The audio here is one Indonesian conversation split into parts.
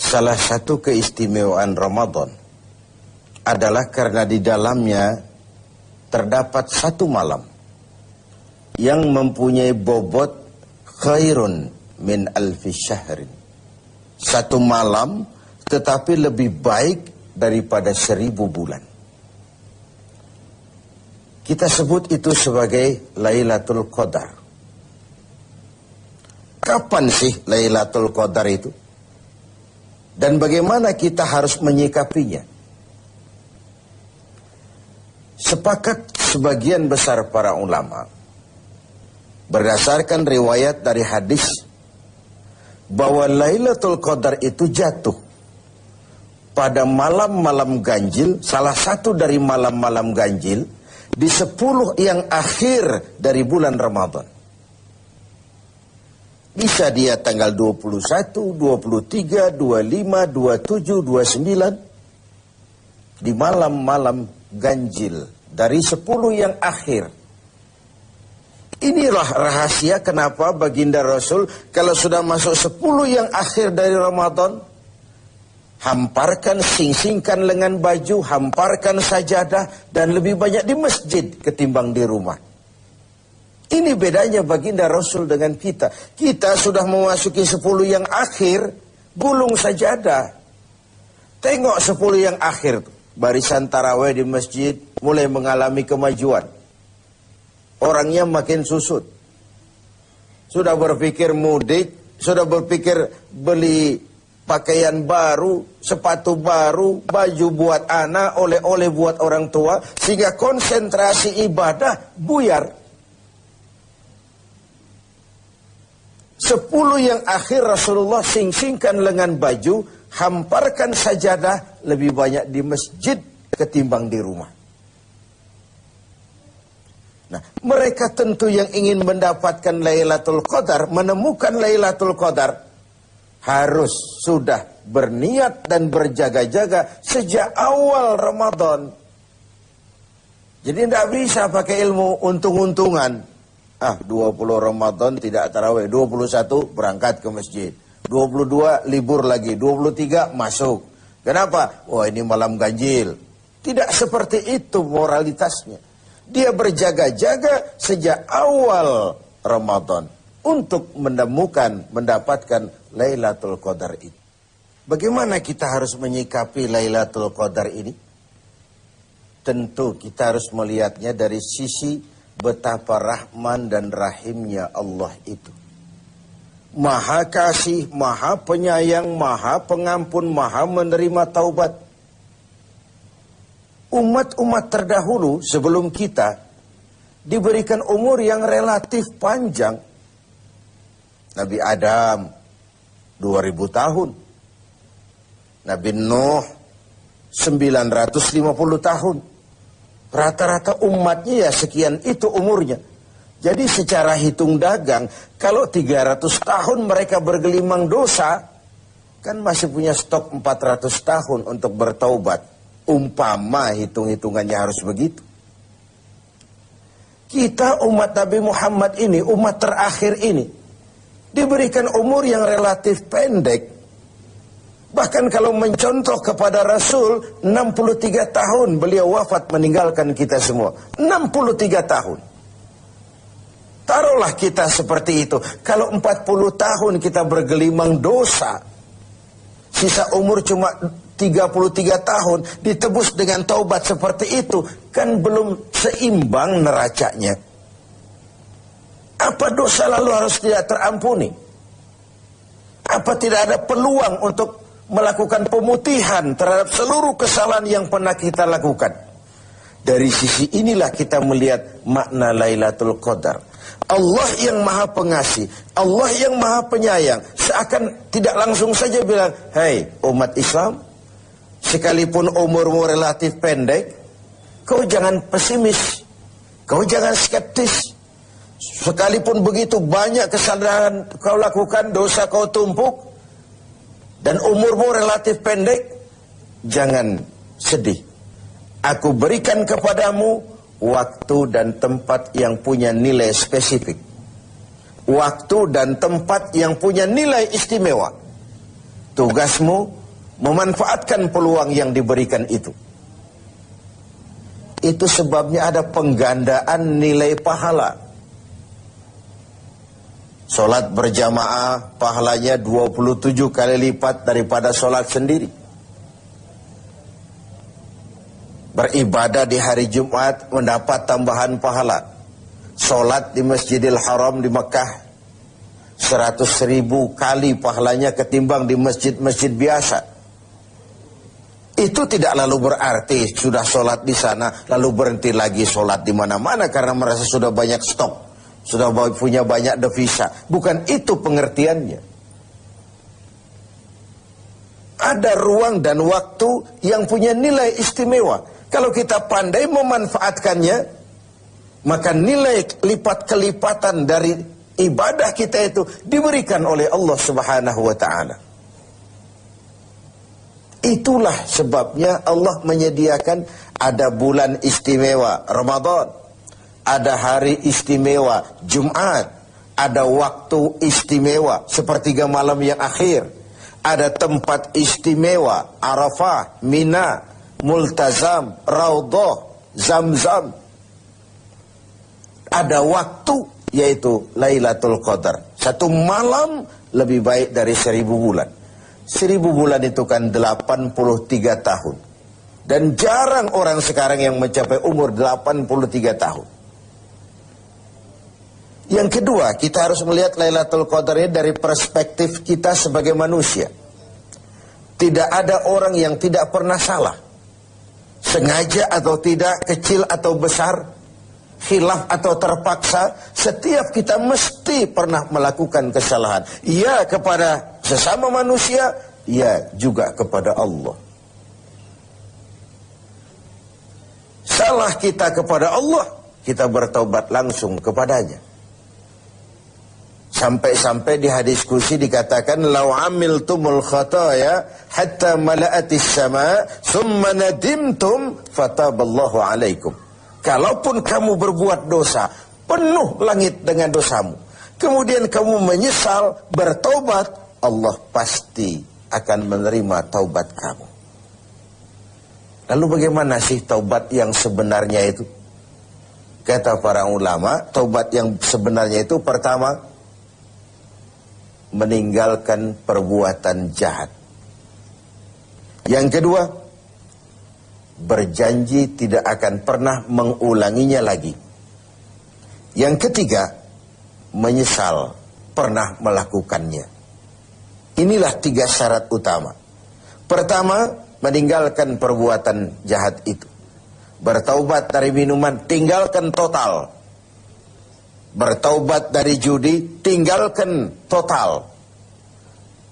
Salah satu keistimewaan Ramadan adalah karena di dalamnya terdapat satu malam yang mempunyai bobot khairun min alfi syahrin. Satu malam tetapi lebih baik daripada 1000 bulan. Kita sebut itu sebagai Lailatul Qadar. Kapan sih Lailatul Qadar itu? Dan bagaimana kita harus menyikapinya? Sepakat sebagian besar para ulama berdasarkan riwayat dari hadis bahwa Lailatul Qadar itu jatuh pada malam-malam ganjil, salah satu dari malam-malam ganjil di 10 yang akhir dari bulan Ramadan. Bisa dia tanggal 21, 23, 25, 27, 29 di malam-malam ganjil dari 10 yang akhir. Inilah rahasia kenapa baginda Rasul kalau sudah masuk 10 yang akhir dari Ramadan, hamparkan, sing-singkan lengan baju, hamparkan sajadah, dan lebih banyak di masjid ketimbang di rumah. Ini bedanya baginda Rasul dengan kita. Kita sudah memasuki 10 yang akhir, gulung sajadah. Tengok 10 yang akhir, barisan tarawih di masjid mulai mengalami kemajuan. Orangnya makin susut. Sudah berpikir mudik, sudah berpikir beli pakaian baru, sepatu baru, baju buat anak, oleh-oleh buat orang tua, sehingga konsentrasi ibadah buyar. 10 yang akhir Rasulullah sing-singkan lengan baju, hamparkan sajadah, lebih banyak di masjid ketimbang di rumah. Nah, mereka tentu yang ingin mendapatkan Lailatul Qadar, menemukan Lailatul Qadar, harus sudah berniat dan berjaga-jaga sejak awal Ramadan. Jadi tidak bisa pakai ilmu untung-untungan. 20 Ramadan tidak tarawih, 21 berangkat ke masjid, 22 libur lagi, 23 masuk. Kenapa? Wah, ini malam ganjil. Tidak seperti itu moralitasnya. Dia berjaga-jaga sejak awal Ramadan untuk mendapatkan Lailatul Qadar itu. Bagaimana kita harus menyikapi Lailatul Qadar ini? Tentu kita harus melihatnya dari sisi betapa rahman dan rahimnya Allah itu. Maha kasih, maha penyayang, maha pengampun, maha menerima taubat. Umat-umat terdahulu sebelum kita diberikan umur yang relatif panjang. Nabi Adam 2000 tahun. Nabi Nuh 950 tahun. Rata-rata umatnya ya sekian itu umurnya. Jadi secara hitung dagang, kalau 300 tahun mereka bergelimang dosa, kan masih punya stok 400 tahun untuk bertaubat. Umpama hitung-hitungannya harus begitu. Kita umat Nabi Muhammad ini, umat terakhir ini, diberikan umur yang relatif pendek. Bahkan kalau mencontoh kepada Rasul, 63 tahun beliau wafat meninggalkan kita semua. 63 tahun. Taruhlah kita seperti itu. Kalau 40 tahun kita bergelimang dosa, sisa umur cuma 33 tahun, ditebus dengan taubat seperti itu, kan belum seimbang neracanya. Apa dosa lalu harus tidak terampuni? Apa tidak ada peluang untuk melakukan pemutihan terhadap seluruh kesalahan yang pernah kita lakukan? Dari sisi inilah kita melihat makna Lailatul Qadar. Allah yang maha pengasih, Allah yang maha penyayang, seakan tidak langsung saja bilang, "Hei umat Islam, sekalipun umurmu relatif pendek, kau jangan pesimis, kau jangan skeptis. Sekalipun begitu banyak kesalahan kau lakukan, dosa kau tumpuk, dan umurmu relatif pendek, jangan sedih. Aku berikan kepadamu waktu dan tempat yang punya nilai spesifik. Waktu dan tempat yang punya nilai istimewa. Tugasmu memanfaatkan peluang yang diberikan itu. Itu sebabnya ada penggandaan nilai pahala. Sholat berjamaah pahalanya 27 kali lipat daripada sholat sendiri. Beribadah di hari Jumat mendapat tambahan pahala. Sholat di Masjidil Haram di Mekah 100.000 kali pahalanya ketimbang di masjid-masjid biasa. Itu tidak lalu berarti sudah sholat di sana lalu berhenti lagi sholat di mana-mana karena merasa sudah banyak stok, sudah punya banyak devisa. Bukan itu pengertiannya. Ada ruang dan waktu yang punya nilai istimewa. Kalau kita pandai memanfaatkannya, maka nilai lipat-kelipatan dari ibadah kita itu diberikan oleh Allah Subhanahu wa ta'ala. Itulah sebabnya Allah menyediakan ada bulan istimewa Ramadan, ada hari istimewa Jumat, ada waktu istimewa sepertiga malam yang akhir, ada tempat istimewa Arafah, Mina, Multazam, Raudhah, Zamzam. Ada waktu yaitu Lailatul Qadar. Satu malam lebih baik dari 1000 bulan. 1000 bulan itu kan 83 tahun. Dan jarang orang sekarang yang mencapai umur 83 tahun. Yang kedua, kita harus melihat Lailatul Qadar ini dari perspektif kita sebagai manusia. Tidak ada orang yang tidak pernah salah. Sengaja atau tidak, kecil atau besar, khilaf atau terpaksa, setiap kita mesti pernah melakukan kesalahan. Ya kepada sesama manusia, ya juga kepada Allah. Salah kita kepada Allah, kita bertaubat langsung kepadanya. Sampai-sampai di hadis kursi dikatakan, "Lau amiltumul khataya hatta mala'atis sama, summa nadimtum fataballahu alaikum." Kalaupun kamu berbuat dosa, penuh langit dengan dosamu, kemudian kamu menyesal, bertaubat, Allah pasti akan menerima taubat kamu. Lalu bagaimana sih taubat yang sebenarnya itu? Kata para ulama, taubat yang sebenarnya itu pertama, meninggalkan perbuatan jahat. Yang kedua, berjanji tidak akan pernah mengulanginya lagi. Yang ketiga, menyesal pernah melakukannya. Inilah 3 syarat utama. Pertama, meninggalkan perbuatan jahat itu. Bertaubat dari minuman, tinggalkan total. Bertaubat dari judi, tinggalkan total.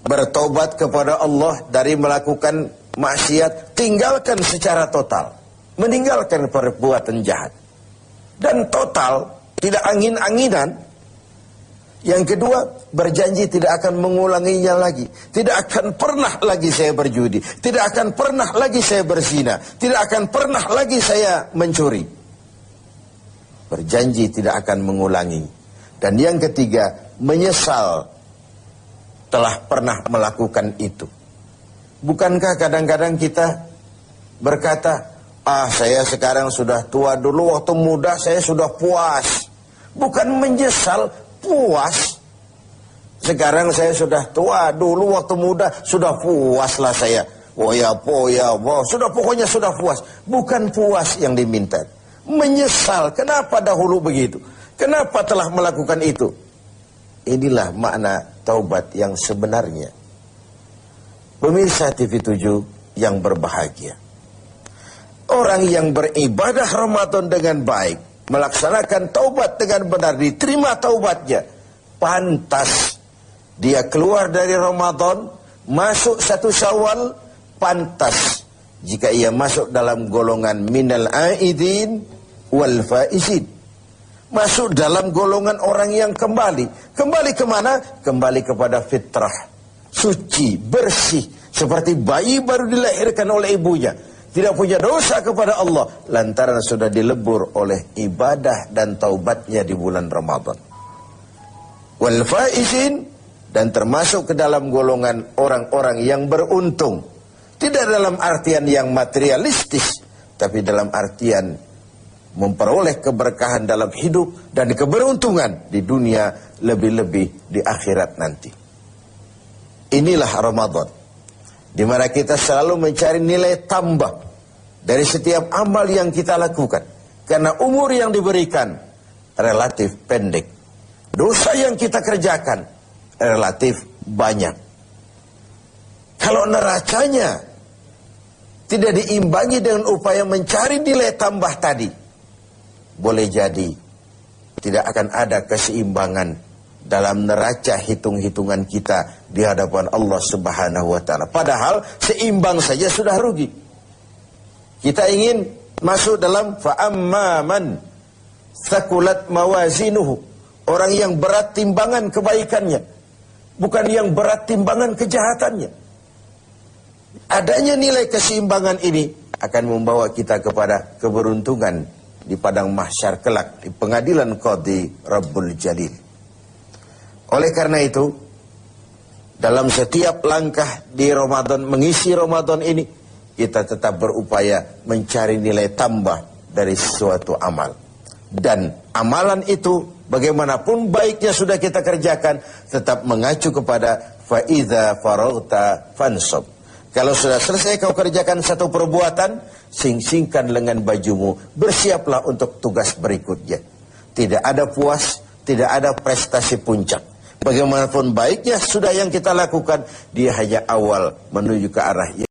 Bertaubat kepada Allah dari melakukan maksiat, tinggalkan secara total. Meninggalkan perbuatan jahat. Dan total, tidak angin-anginan. Yang kedua, berjanji tidak akan mengulanginya lagi. Tidak akan pernah lagi saya berjudi. Tidak akan pernah lagi saya berzina. Tidak akan pernah lagi saya mencuri. Berjanji tidak akan mengulangi. Dan yang ketiga, menyesal telah pernah melakukan itu. Bukankah kadang-kadang kita berkata, saya sekarang sudah tua, dulu waktu muda saya sudah puas. Bukan menyesal, puas. Sekarang saya sudah tua, dulu waktu muda sudah puaslah saya. Sudah pokoknya sudah puas. Bukan puas yang diminta. Menyesal, kenapa dahulu begitu? Kenapa telah melakukan itu? Inilah makna taubat yang sebenarnya. Pemirsa TV7 yang berbahagia. Orang yang beribadah Ramadan dengan baik, melaksanakan taubat dengan benar, diterima taubatnya, pantas dia keluar dari Ramadan, masuk 1 Syawal, pantas jika ia masuk dalam golongan minal aidin wal faizin. Masuk dalam golongan orang yang kembali. Kembali kemana? Kembali kepada fitrah. Suci, bersih. Seperti bayi baru dilahirkan oleh ibunya. Tidak punya dosa kepada Allah. Lantaran sudah dilebur oleh ibadah dan taubatnya di bulan Ramadan. Wal faizin, dan termasuk ke dalam golongan orang-orang yang beruntung. Tidak dalam artian yang materialistis, tapi dalam artian memperoleh keberkahan dalam hidup dan keberuntungan di dunia, lebih-lebih di akhirat nanti. Inilah Ramadan, di mana kita selalu mencari nilai tambah dari setiap amal yang kita lakukan. Karena umur yang diberikan relatif pendek. Dosa yang kita kerjakan relatif banyak. Kalau neracanya tidak diimbangi dengan upaya mencari nilai tambah tadi, boleh jadi tidak akan ada keseimbangan dalam neraca hitung-hitungan kita di hadapan Allah Subhanahu wa Ta'ala. Padahal seimbang saja sudah rugi. Kita ingin masuk dalam fa'amman thaqulat mawazinuhu, orang yang berat timbangan kebaikannya, bukan yang berat timbangan kejahatannya. Adanya nilai keseimbangan ini akan membawa kita kepada keberuntungan di padang mahsyar kelak, di pengadilan Qadhi Rabbul Jalil. Oleh karena itu, dalam setiap langkah di Ramadan, mengisi Ramadan ini, kita tetap berupaya mencari nilai tambah dari suatu amal. Dan amalan itu, bagaimanapun baiknya sudah kita kerjakan, tetap mengacu kepada fa'idha faraghta fansab. Kalau sudah selesai kau kerjakan satu perbuatan, sing-singkan lengan bajumu, bersiaplah untuk tugas berikutnya. Tidak ada puas, tidak ada prestasi puncak. Bagaimanapun baiknya sudah yang kita lakukan, dia hanya awal menuju ke arah